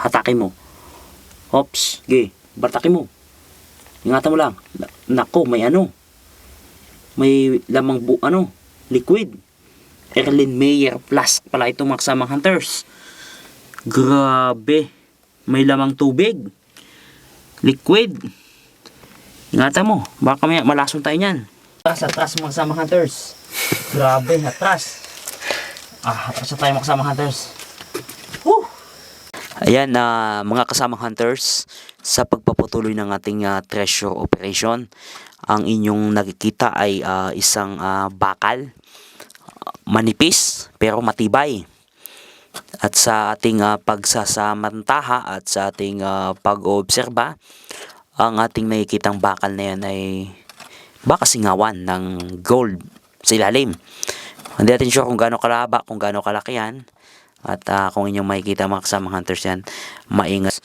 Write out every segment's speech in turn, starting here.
Hatakin mo. Hops, ge, bartakin mo. Ingatan mo lang. Nako, may ano. May lamang liquid. Erlenmeyer Plus pala ito mga kasamang hunters. Grabe. May lamang tubig. Liquid. Ingatan mo. Baka may malason tayo niyan. Atras mga kasamang hunters. Grabe, atras. Atras na tayo mga kasamang hunters. Woo! Ayan mga kasamang hunters, sa pagpapatuloy ng ating treasure operation, ang inyong nakikita ay isang bakal, manipis pero matibay. At sa ating pagsasamantaha at sa ating pag-oobserba, ang ating nakikitang bakal na yan ay baka singawan ng gold sa ilalim. Hindi natin sure kung gaano kalaba, kung gaano kalaki yan. At kung inyong makikita mga kasamang hunters yan, maingat.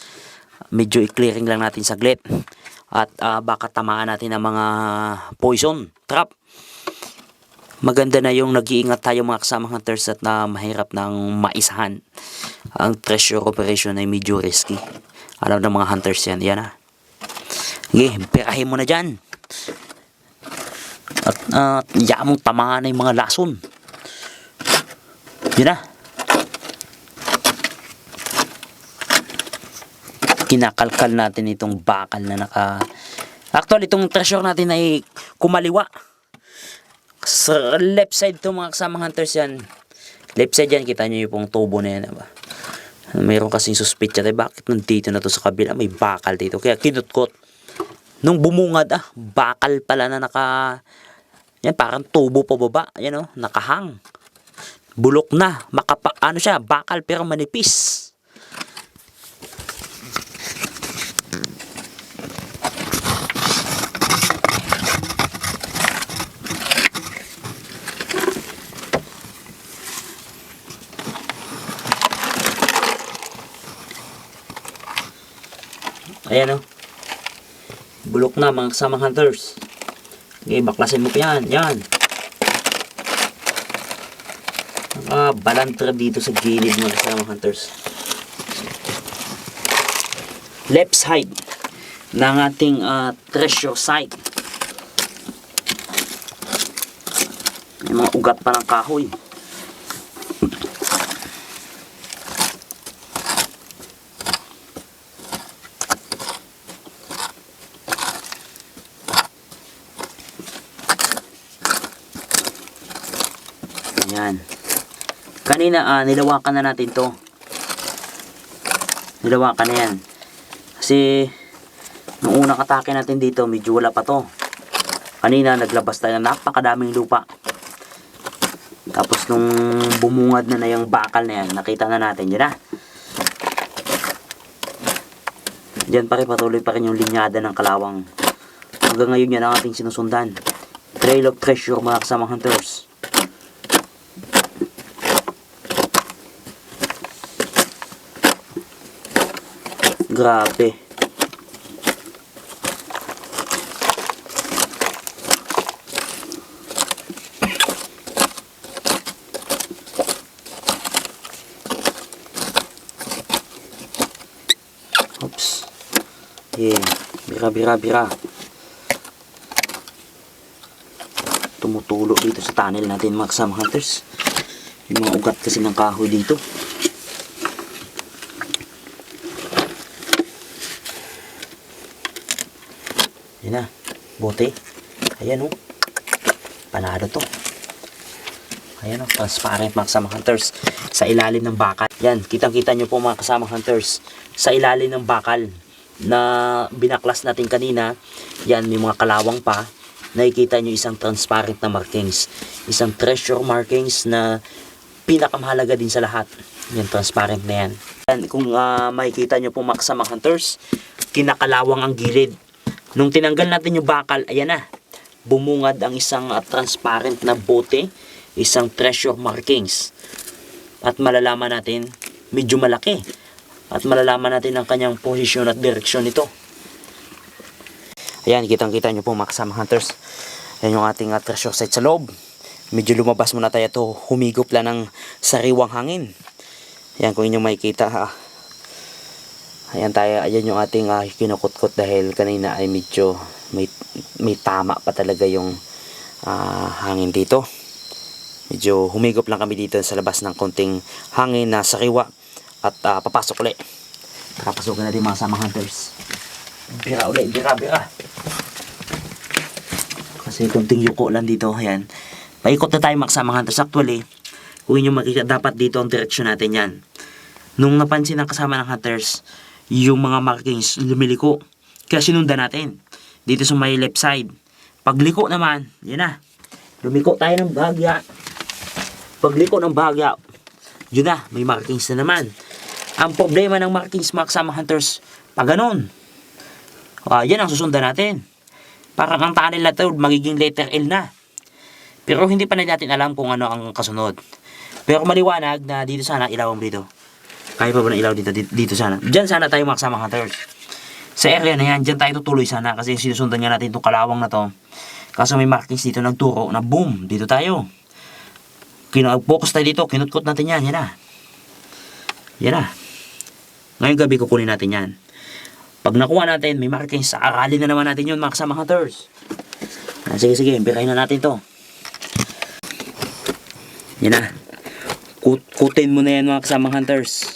Medyo i-clearing lang natin saglit. At baka tamaan natin ng mga poison trap. Maganda na yung nag-iingat tayo mga kasamang hunters at mahirap nang maisahan. Ang treasure operation ay medyo risky. Alam ng mga hunters yan. Yan na. Okay, pirahin mo na dyan. At mong tamaan na yung mga lason. Yan na. Kinakalkal natin itong bakal na actually itong treasure natin ay kumaliwa sa left side to mga kasamang hunters yan. Left side yan, kita nyo yung pong tubo na yan, diba? Mayroon kasing suspicion bakit nandito na to sa kabila, may bakal dito, kaya kinutkot nung bumungad bakal pala na yan parang tubo pa baba, yan nakahang, bulok na, siya, bakal pero manipis. Ayan bulok na mga kasamang hunters. Okay, baklasin mo pa yan. Yan. Balantra dito sa gilid mga kasamang hunters. Left side ng ating treasure site. May mga ugat pa ng kahoy. Yan. Kanina nilawakan na natin to. Nilawakan na yan. Kasi nung unang atake natin dito medyo wala pa to. Kanina naglabas tayo ng napakadaming lupa. Tapos nung bumungad na yung bakal na yan, nakita na natin yan Diyan pa rin patuloy pa rin yung linyada ng kalawang. Hanggang ngayon yan ang ating sinusundan. Trail of treasure mga kasamang hunters. Grabe. Oops. Yeah. Bira. Tumutulo dito sa tunnel natin mga kasamang hunters. Yung mga ugat kasi ng kahoy dito. Yan na, bote. Ayan panalo to. Ayan transparent mga kasamang hunters. Sa ilalim ng bakal. Yan, kitang-kita nyo po mga kasamang hunters. Sa ilalim ng bakal na binaklas natin kanina, yan may mga kalawang pa. Nakikita nyo isang transparent na markings. Isang treasure markings na pinakamahalaga din sa lahat. Yan, transparent na yan. Yan kung makikita nyo po mga kasamang hunters, kinakalawang ang gilid. Nung tinanggal natin yung bakal, ayan na. Bumungad ang isang transparent na bote, isang treasure markings. At malalaman natin, medyo malaki. At malalaman natin ang kanyang posisyon at direksyon nito. Ayan, kitang-kita nyo po mga kasamang hunters. Ayan yung ating treasure site sa loob. Medyo lumabas muna tayo ito. Humigop lang ng sariwang hangin. Ayan, kung inyong makikita Ayan tayo, ayan yung ating kinukutkot dahil kanina ay medyo may tama pa talaga yung hangin dito. Medyo humigop lang kami dito sa labas ng konting hangin na sariwa at papasok ulit. Papasukin natin mga sama hunters. Bira ulit, bira. Kasi konting yuko lang dito, ayan. Paikot na tayo mga sama hunters. Actually, kung inyo makikita, dapat dito ang direksyon natin yan. Nung napansin ng kasama ng hunters, yung mga markings lumiliko. Kaya sinundan natin. Dito sa may left side. Pagliko naman, yun na. Lumiko tayo ng bahagya. Pagliko ng bahagya, yun na, may markings na naman. Ang problema ng markings mga kasama hunters, pag ganun, yan ang susundan natin. Parang ang tunnel na ito, magiging letter L na. Pero hindi pa na natin alam kung ano ang kasunod. Pero maliwanag na dito sana, ilaw dito. Kaya pa ba ng ilaw dito sana? Diyan sana tayo mga kasama hunters. Sa area na yan, diyan tayo tutuloy sana kasi sinusundan nga natin itong kalawang na to. Kaso may markings dito nagturo na boom, dito tayo. Focus tayo dito, kinutkot natin yan, yan na. Ngayong gabi kukunin natin yan. Pag nakuha natin, may markings, aralin na naman natin yun mga kasama hunters. Sige, birahin na natin to. Yan na. Kutin mo na yan mga kasama hunters.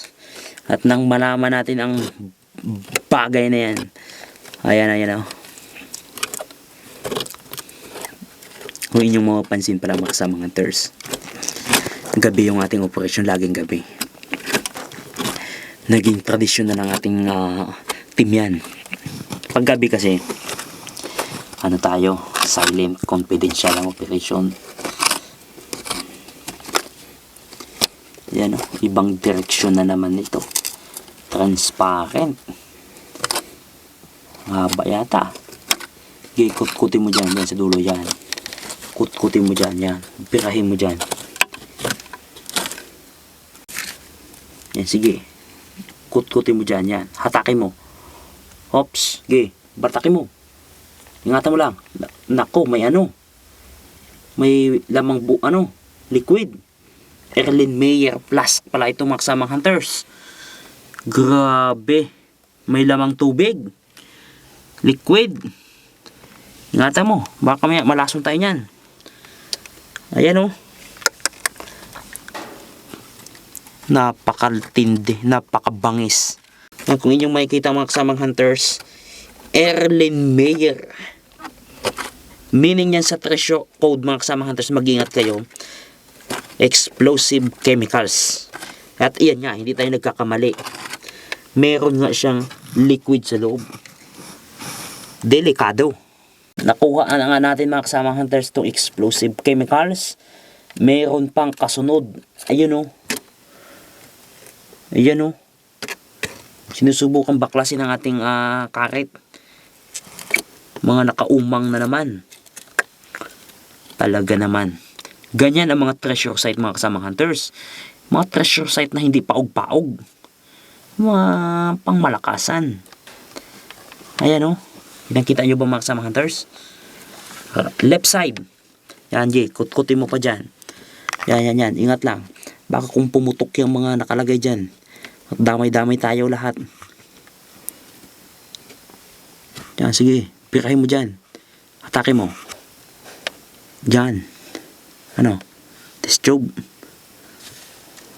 At nang malaman natin ang bagay na yan. Ayan o. Kung inyong mapapansin pala mga kasama hunters, gabi yung ating operasyon, laging gabi. Naging tradisyon na ng ating team yan. Pag gabi kasi, tayo, silent, confidential ang operasyon. Yan o, ibang direksyon na naman ito. Transparent. Haba yata. Okay, kutkutin mo dyan sa dulo yan. Kutkutin mo dyan, yan. Pirahin mo dyan. Yan, sige. Kutkutin mo dyan, yan. Hatakin mo. Hops, okay. Bartakin mo. Ingatan mo lang. Nako, may may lamang liquid. Erlenmeyer Plus pala ito mga kasamang hunters. Grabe. May lamang tubig. Liquid. Ingatan mo. Baka malason tayo niyan. Ayan o. Napakatindi. Napakabangis. Kung inyong makikita mga kasamang hunters, Erlenmeyer. Meaning yan sa treasure code mga kasamang hunters, mag-ingat kayo. Explosive chemicals. At iyan nga, hindi tayo nagkakamali. Meron nga siyang liquid sa loob. Delikado. Nakuha na nga natin mga kasamang hunters itong explosive chemicals. Meron pang kasunod. Ayun o. Sinusubukan baklasin ng ating karet. Mga nakaumang na naman. Talaga naman. Ganyan ang mga treasure site mga kasamang hunters. Mga treasure site na hindi paog-paog. Mga pangmalakasan. Ayan o. Nakita nyo ba mga kasamang hunters? Left side. Yan, Jay. Kutkutin mo pa dyan. Yan. Ingat lang. Baka kung pumutok yung mga nakalagay dyan. At damay-damay tayo lahat. Yan, sige. Pirahin mo dyan. Atake mo. Dyan. Test tube.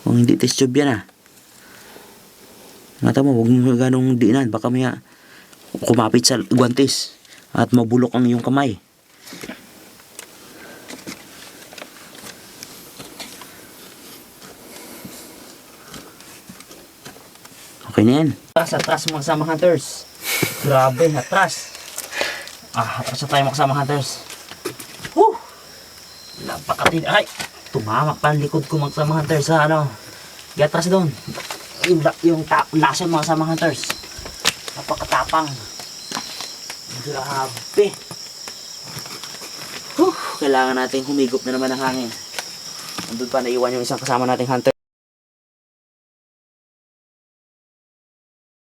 Kung hindi test tube yan Ngata mo, huwag mo ganong diinan. Baka may kumapit sa guwantes at mabulok ang iyong kamay. Okay na yan. Atras mga kasama hunters. Grabe, atras. Atras na tayo mga kasama hunters. Woo! Napakatindi. Ay! Tumama pa ang likod ko mga kasama hunters sa Gatras doon. Yung lason mga kasama hunters. Napakatapang. Grabe. Kailangan natin humigop na naman ng hangin. Nandun pa naiwan yung isang kasama nating hunter.